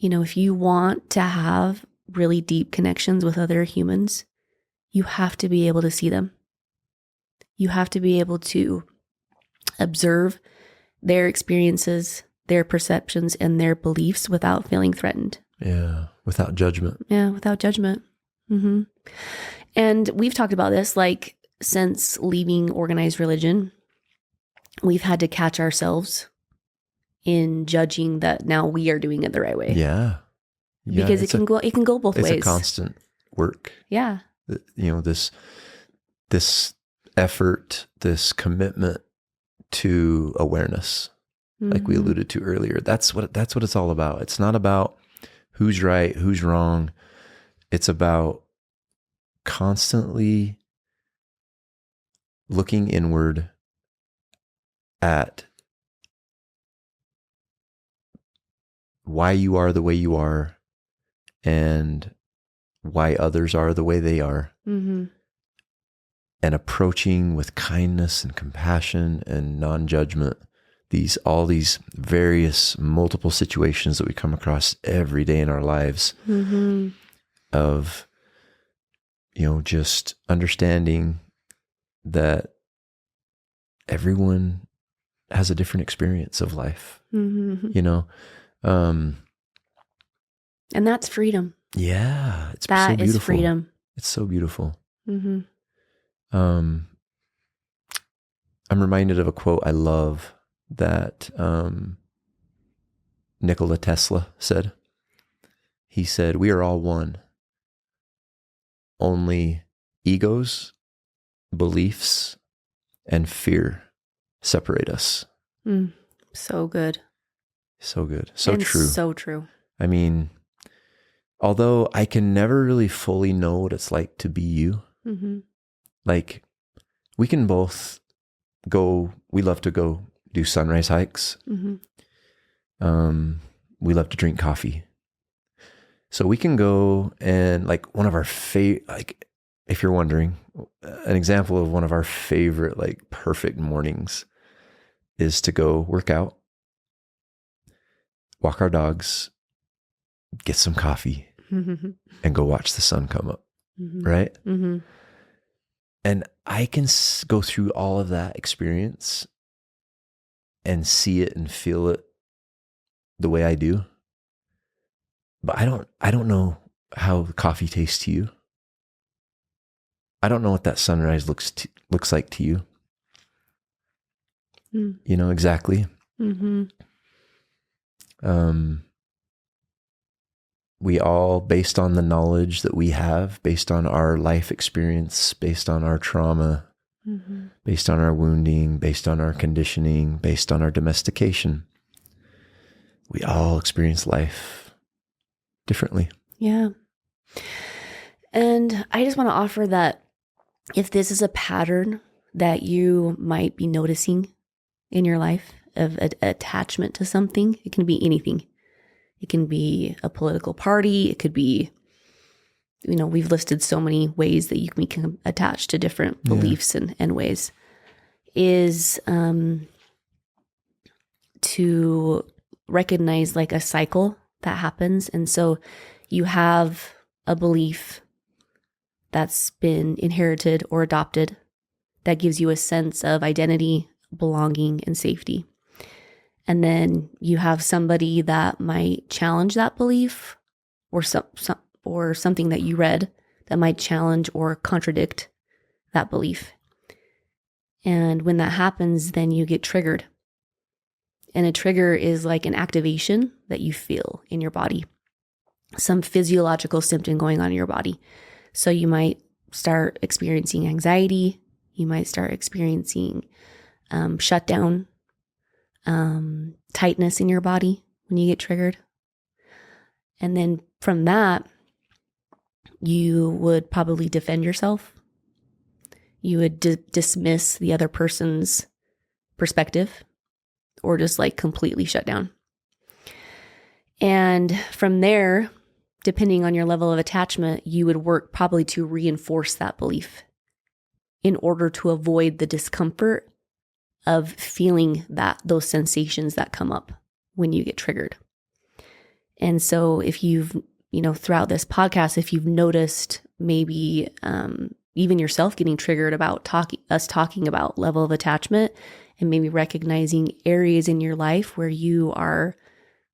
if you want to have really deep connections with other humans, you have to be able to see them. You have to be able to observe their experiences, their perceptions, and their beliefs without feeling threatened. Yeah. Without judgment. Yeah, without judgment. Mm-hmm. And we've talked about this, like, since leaving organized religion, we've had to catch ourselves in judging that now we are doing it the right way. Yeah. Because it can go both ways. It's a constant work. Yeah. This effort, this commitment to awareness, like we alluded to earlier. That's what it's all about. It's not about who's right, who's wrong. It's about constantly looking inward at why you are the way you are and why others are the way they are, and approaching with kindness and compassion and non-judgment all these various multiple situations that we come across every day in our lives, of just understanding that everyone has a different experience of life. And that's freedom. Yeah, it's so That beautiful. is freedom. It's so beautiful. I'm reminded of a quote I love that Nikola Tesla said. He said, "We are all one. Only egos, beliefs, and fear separate us." So good. So good. So and true. So true. I mean, although I can never really fully know what it's like to be you, like we can both we love to go do sunrise hikes. We love to drink coffee. So we can go and like one of our like, if you're wondering, an example of one of our favorite, like perfect mornings is to go work out, walk our dogs, get some coffee, and go watch the sun come up. Right? And I can go through all of that experience and see it and feel it the way I do. But I don't know how coffee tastes to you. I don't know what that sunrise looks like to you. Exactly. We all, based on the knowledge that we have, based on our life experience, based on our trauma, based on our wounding, based on our conditioning, based on our domestication, we all experience life differently. Yeah. And I just want to offer that if this is a pattern that you might be noticing in your life of attachment to something, it can be anything. It can be a political party. It could be, we've listed so many ways that you can attach to different beliefs and ways, is to recognize like a cycle that happens. And so you have a belief that's been inherited or adopted that gives you a sense of identity, belonging and safety. And then you have somebody that might challenge that belief, or or something that you read that might challenge or contradict that belief. And when that happens, then you get triggered. And a trigger is like an activation that you feel in your body, some physiological symptom going on in your body. So you might start experiencing anxiety. You might start experiencing shutdown, tightness in your body when you get triggered. And then from that, you would probably defend yourself. You would dismiss the other person's perspective, or just like completely shut down. And from there, depending on your level of attachment, you would work probably to reinforce that belief in order to avoid the discomfort of feeling those sensations that come up when you get triggered. And so if you've, throughout this podcast, if you've noticed maybe even yourself getting triggered about us talking about level of attachment, and maybe recognizing areas in your life where you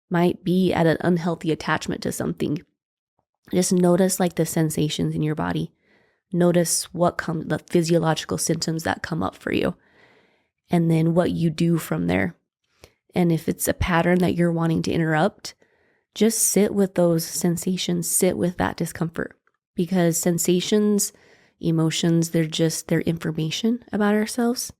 might be at an unhealthy attachment to something, just notice like the sensations in your body. Notice the physiological symptoms that come up for you, and then what you do from there. And if it's a pattern that you're wanting to interrupt, just sit with those sensations, sit with that discomfort, because sensations, emotions, they're information about ourselves.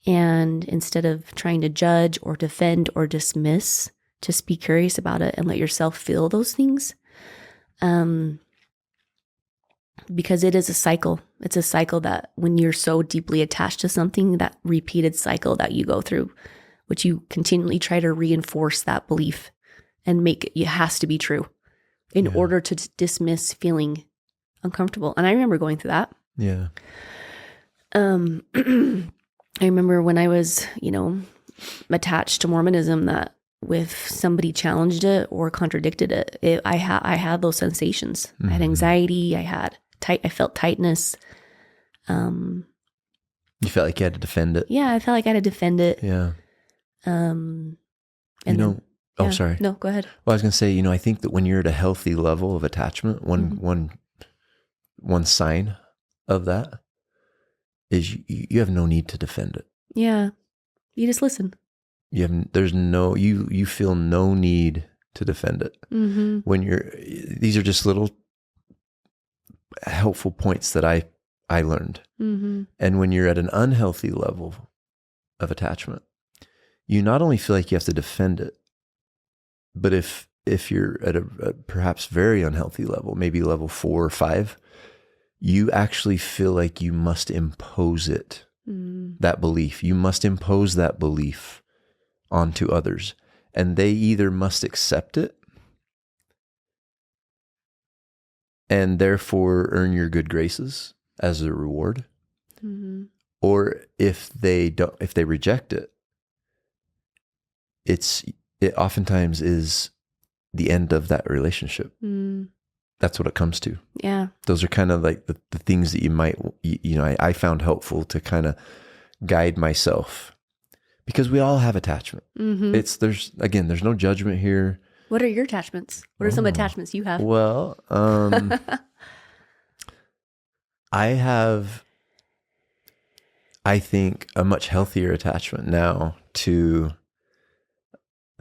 And instead of trying to judge or defend or dismiss, just be curious about it and let yourself feel those things. Because it is a cycle. It's a cycle that when you're so deeply attached to something, that repeated cycle that you go through, which you continually try to reinforce that belief and make it has to be true in order to dismiss feeling uncomfortable. And I remember going through that. Yeah. I remember when I was, attached to Mormonism, that if somebody challenged it or contradicted it, I had those sensations. Mm-hmm. I had anxiety. I felt tightness. You felt like you had to defend it. Yeah, I felt like I had to defend it. Yeah. And sorry. No, go ahead. Well, I was going to say, I think that when you're at a healthy level of attachment, one sign of that is you have no need to defend it. Yeah. You just listen. You feel no need to defend it. Mm-hmm. These are just little helpful points that I learned. Mm-hmm. And when you're at an unhealthy level of attachment, you not only feel like you have to defend it, but if you're at a perhaps very unhealthy level, maybe level 4 or 5, you actually feel like you must impose it, that belief. You must impose that belief onto others. And they either must accept it and therefore earn your good graces as a reward. Mm-hmm. Or if they reject it, it oftentimes is the end of that relationship. Mm. That's what it comes to. Yeah. Those are kind of like the things that you might, I found helpful to kind of guide myself, because we all have attachment. Mm-hmm. There's no judgment here. What are your attachments? What are some attachments you have? Well, I have, I think, a much healthier attachment now to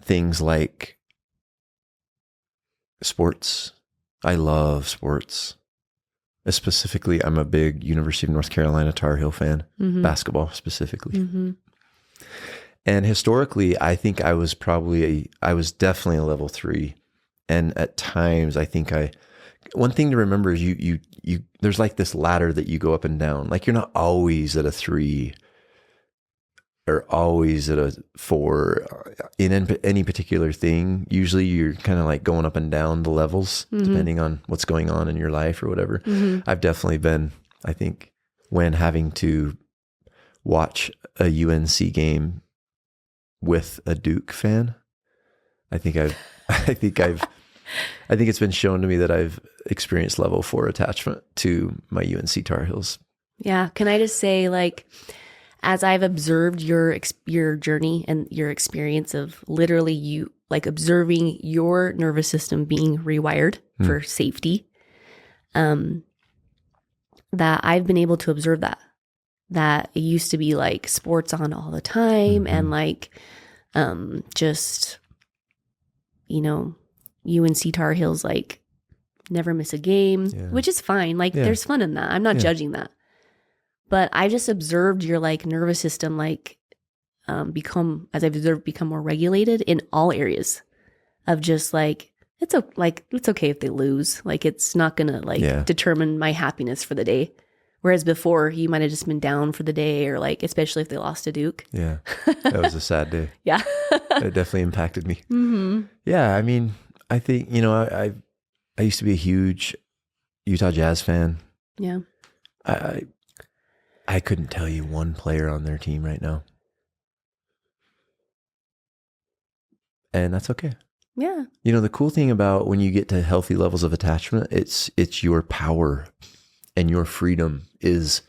things like sports. I love sports. Specifically, I'm a big University of North Carolina Tar Heel fan, basketball specifically. Mm-hmm. And historically, I think I was definitely a level 3. And at times, I think one thing to remember is you there's like this ladder that you go up and down. Like you're not always at a 3 or always at a 4 in any particular thing. Usually you're kind of like going up and down the levels, depending on what's going on in your life or whatever. Mm-hmm. I've definitely been, I think, when having to watch a UNC game with a Duke fan, I think it's been shown to me that I've experienced level 4 attachment to my UNC Tar Heels. Yeah. Can I just say, like, as I've observed your journey and your experience of literally you like observing your nervous system being rewired for safety, that I've been able to observe that it used to be like sports on all the time and like just, UNC Tar Heels like never miss a game, which is fine. Like there's fun in that. I'm not judging that. But I just observed your like nervous system like become more regulated in all areas of just like it's okay if they lose. Like it's not gonna like determine my happiness for the day. Whereas before you might have just been down for the day or like especially if they lost to Duke. Yeah. That was a sad day. Yeah. It definitely impacted me. Yeah, I mean, I think, I used to be a huge Utah Jazz fan. Yeah. I couldn't tell you one player on their team right now. And that's okay. Yeah. The cool thing about when you get to healthy levels of attachment, it's your power and your freedom is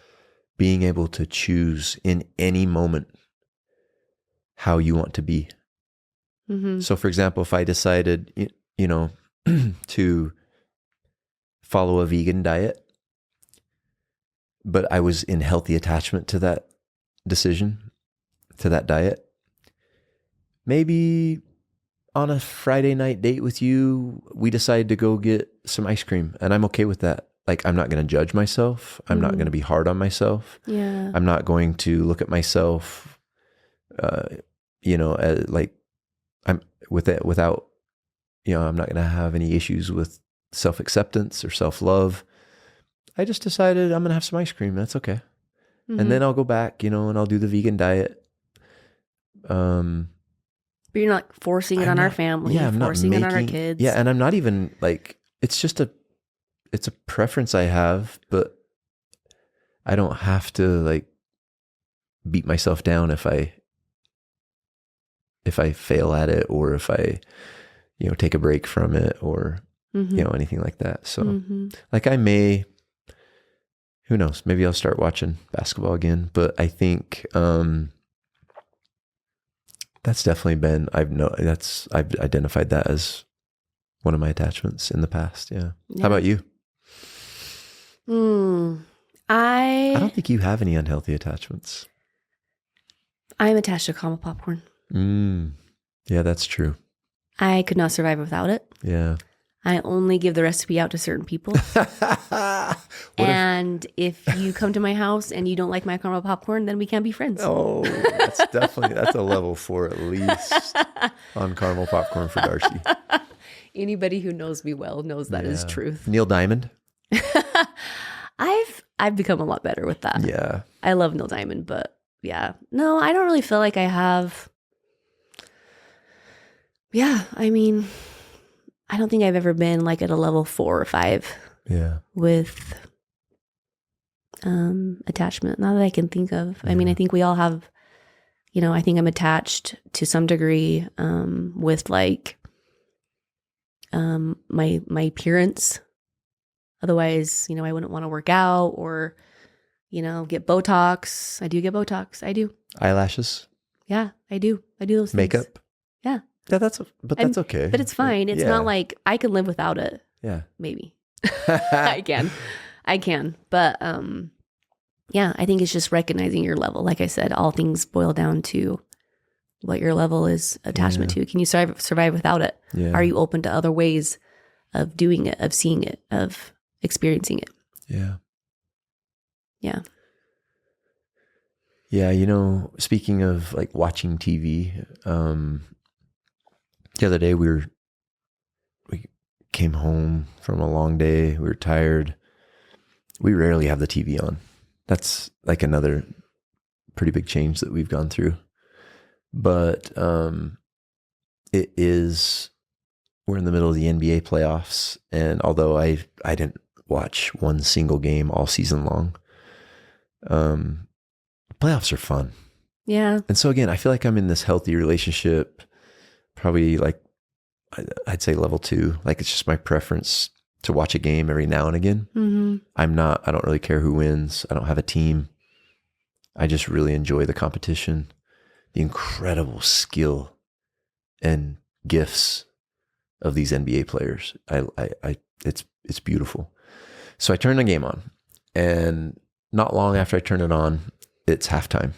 being able to choose in any moment how you want to be. So for example, if I decided, to follow a vegan diet, but I was in healthy attachment to that decision, to that diet, maybe on a Friday night date with you, we decide to go get some ice cream and I'm okay with that. Like, I'm not going to judge myself. I'm not going to be hard on myself. Yeah. I'm not going to look at myself, like I'm with it without, I'm not going to have any issues with self-acceptance or self-love. I just decided I'm going to have some ice cream. That's okay. And then I'll go back, and I'll do the vegan diet. But you're not forcing it on our family. Yeah, I'm forcing not it on our kids. Yeah, and I'm not even like, it's a preference I have, but I don't have to like beat myself down if I fail at it or if I, take a break from it or, anything like that. So like I may, who knows, maybe I'll start watching basketball again, but I think, that's definitely been, I've identified that as one of my attachments in the past. Yeah. How about you? I don't think you have any unhealthy attachments. I'm attached to caramel popcorn. Yeah, that's true. I could not survive without it. Yeah. I only give the recipe out to certain people. If you come to my house and you don't like my caramel popcorn, then we can't be friends. Oh, that's a level 4 at least on caramel popcorn for Darcy. Anybody who knows me well knows that is truth. Neil Diamond. I've become a lot better with that. Yeah. I love Neil Diamond, but yeah. No, I don't really feel like I have. Yeah, I mean, I don't think I've ever been like at a level 4 or 5. Yeah. With attachment. Not that I can think of. Yeah. I mean, I think we all have, I think I'm attached to some degree with like my appearance. Otherwise, I wouldn't want to work out or, get Botox. I do get Botox. I do. Eyelashes. Yeah, I do. I do those things. Makeup. Yeah. Yeah, that's okay. But it's fine. It's not like I can live without it. Yeah. Maybe. I can. But yeah, I think it's just recognizing your level. Like I said, all things boil down to what your level is attachment to. Can you survive without it? Yeah. Are you open to other ways of doing it, of seeing it, of experiencing it? Yeah. Yeah. Yeah, speaking of like watching TV, the other day we came home from a long day. We were tired. We rarely have the TV on. That's like another pretty big change that we've gone through. But we're in the middle of the NBA playoffs. And although I didn't watch one single game all season long, playoffs are fun. Yeah. And so again, I feel like I'm in this healthy relationship, probably like, I'd say level 2. Like it's just my preference to watch a game every now and again. I don't really care who wins. I don't have a team. I just really enjoy the competition, the incredible skill and gifts of these NBA players. It's beautiful. So I turn the game on, and not long after I turn it on, it's halftime.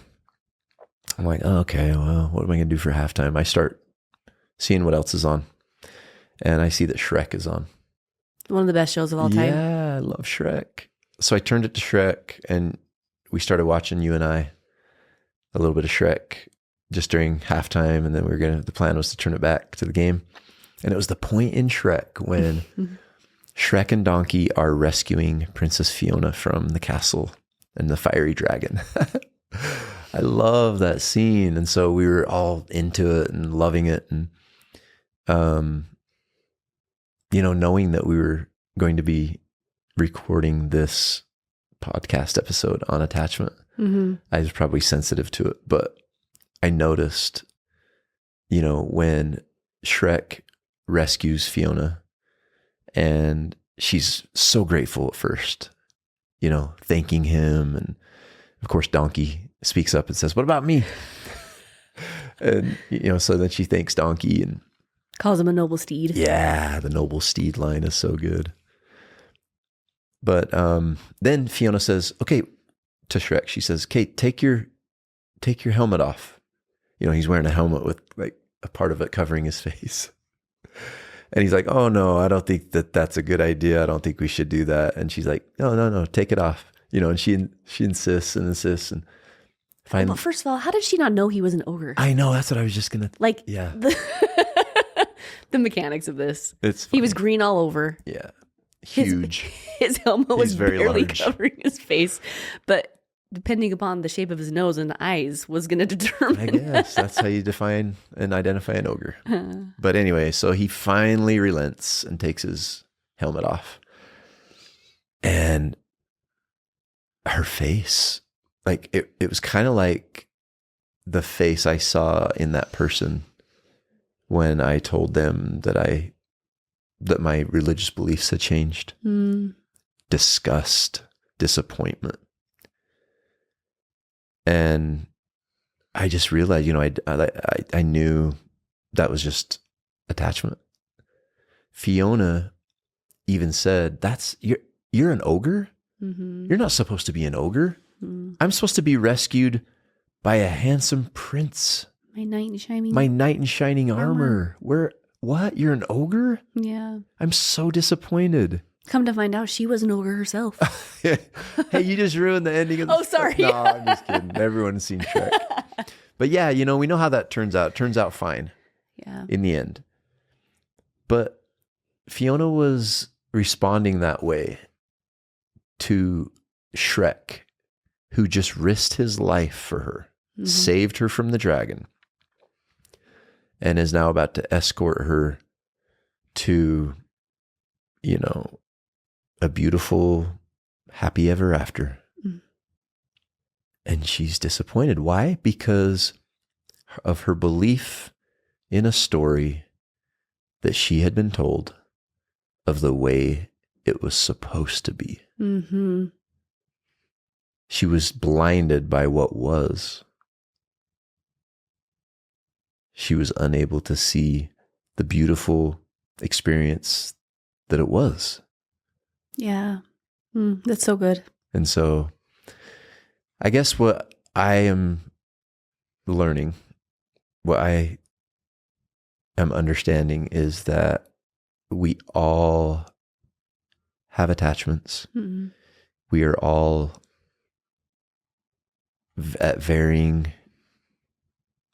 I'm like, oh, okay, well, what am I going to do for halftime? I start seeing what else is on, and I see that Shrek is on. One of the best shows of all time. Yeah, I love Shrek. So I turned it to Shrek, and we started watching, you and I, a little bit of Shrek just during halftime, and then the plan was to turn it back to the game. And it was the point in Shrek when Shrek and Donkey are rescuing Princess Fiona from the castle and the fiery dragon. I love that scene. And so we were all into it and loving it. And, knowing that we were going to be recording this podcast episode on attachment, I was probably sensitive to it, but I noticed, when Shrek rescues Fiona, and she's so grateful at first, thanking him. And of course, Donkey speaks up and says, "What about me?" And, so then she thanks Donkey and calls him a noble steed. Yeah, the noble steed line is so good. But then Fiona says, okay, to Shrek, she says, "Okay, take your helmet off." He's wearing a helmet with like a part of it covering his face. And he's like, "Oh no, I don't think that's a good idea. I don't think we should do that." And she's like, No, take it off. And she insists and insists. And finally, Well, first of all, how did she not know he was an ogre? I know, that's what I was just gonna. Like, Yeah, the mechanics of this. it's He was green all over. yeah, huge. His helmet was very barely large. covering his face, but depending upon the shape of his nose and eyes was going to determine. I guess that's how you define and identify an ogre. But anyway, so he finally relents and takes his helmet off. And her face, like it was kind of like the face I saw in that person when I told them that my religious beliefs had changed. Disgust, disappointment. And I just realized, I knew that was just attachment. Fiona even said, you're an ogre? You're not supposed to be an ogre. I'm supposed to be rescued by a handsome prince. My knight in shining armor. What? You're an ogre? Yeah. I'm so disappointed. Come to find out, she was an ogre herself. Hey, you just ruined the ending of the Oh, sorry. No, I'm just kidding. Everyone's seen Shrek. But yeah, we know how that turns out. It turns out fine. Yeah. In the end. But Fiona was responding that way to Shrek, who just risked his life for her, saved her from the dragon, and is now about to escort her to, a beautiful, happy ever after. And she's disappointed. Why? Because of her belief in a story that she had been told of the way it was supposed to be. She was blinded by what was. She was unable to see the beautiful experience that it was. Yeah. That's so good. And so I guess what I am learning, what I am understanding is that we all have attachments. We are all at varying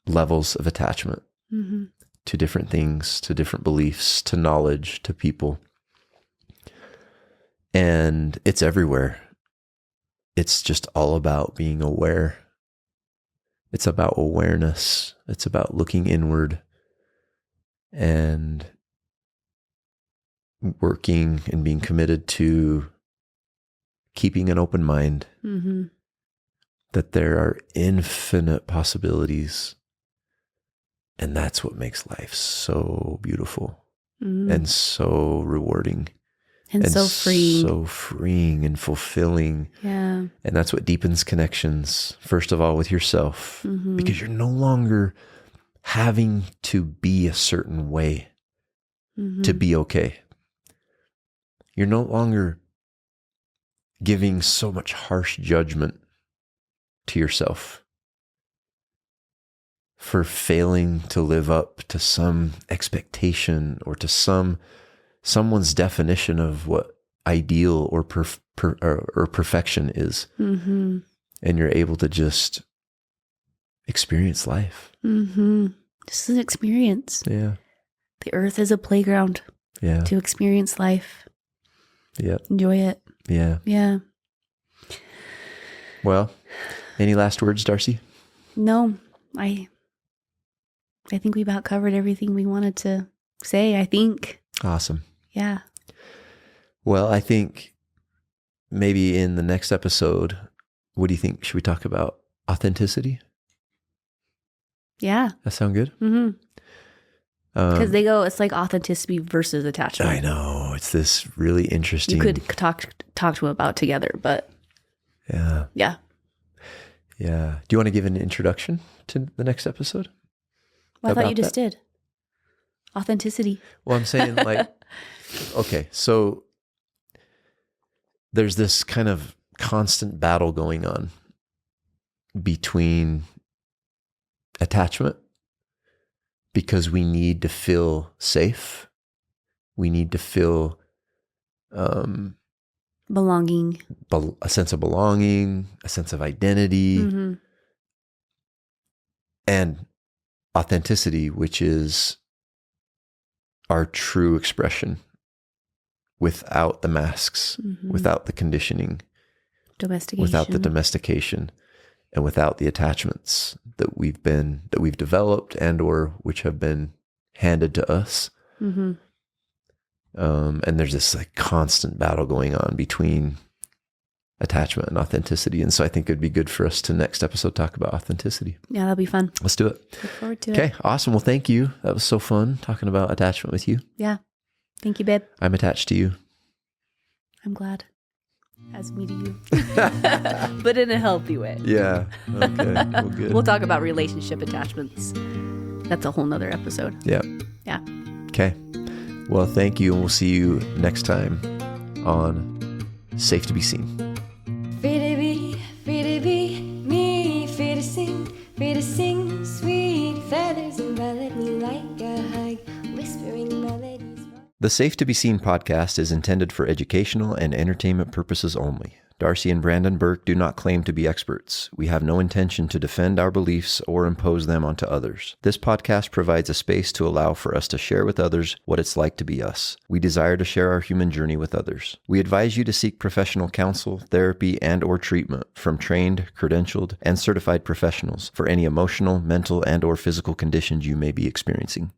levels of attachment to different things, to different beliefs, to knowledge, to people. And it's everywhere. It's just all about being aware. It's about awareness. It's about looking inward and working and being committed to keeping an open mind. That there are infinite possibilities. And that's what makes life so beautiful and so rewarding. And so freeing. So freeing and fulfilling. Yeah. And that's what deepens connections, first of all, with yourself, because you're no longer having to be a certain way to be okay. You're no longer giving so much harsh judgment to yourself for failing to live up to some expectation or to someone's definition of what ideal or perfection is. And you're able to just experience life. This is an experience. Yeah. The earth is a playground Yeah. to experience life. Yeah. Enjoy it. Yeah. Yeah. Well, any last words, Darcy? No, I think we about covered everything we wanted to say, I think. Awesome. Yeah. Well, I think maybe in the next episode, what do you think? Should we talk about authenticity? Yeah. That sound good? Because they go, it's like authenticity versus attachment. I know. It's this really interesting. You could talk to them about together, but Yeah. yeah. Yeah. Do you want to give an introduction to the next episode? Well, I thought About you just did. Authenticity. Well, I'm saying like, okay, so there's this kind of constant battle going on between attachment, because we need to feel safe. We need to feel Belonging. a sense of belonging, a sense of identity, and authenticity, which is our true expression without the masks, without the conditioning, Domestication. without the domestication, and without the attachments that we've developed and or which have been handed to us. And there's this like constant battle going on between attachment and authenticity. And so I think it'd be good for us to next episode talk about authenticity. Yeah, that'll be fun. Let's do it. Look forward to it. Okay, awesome. Well, thank you. That was so fun talking about attachment with you. Yeah. Thank you, babe. I'm attached to you. I'm glad. As me to you. But in a healthy way. Yeah. Okay. Well, good. We'll talk about relationship attachments. That's a whole nother episode. Yeah. Yeah. Okay. Well, thank you. And we'll see you next time on Safe to Be Seen. Free to be me, free to sing, sweet feathers envelop me like a hug, whispering melodies. The Safe to Be Seen podcast is intended for educational and entertainment purposes only. Darcy and Brandon Burke do not claim to be experts. We have no intention to defend our beliefs or impose them onto others. This podcast provides a space to allow for us to share with others what it's like to be us. We desire to share our human journey with others. We advise you to seek professional counsel, therapy, and or treatment from trained, credentialed, and certified professionals for any emotional, mental, and or physical conditions you may be experiencing.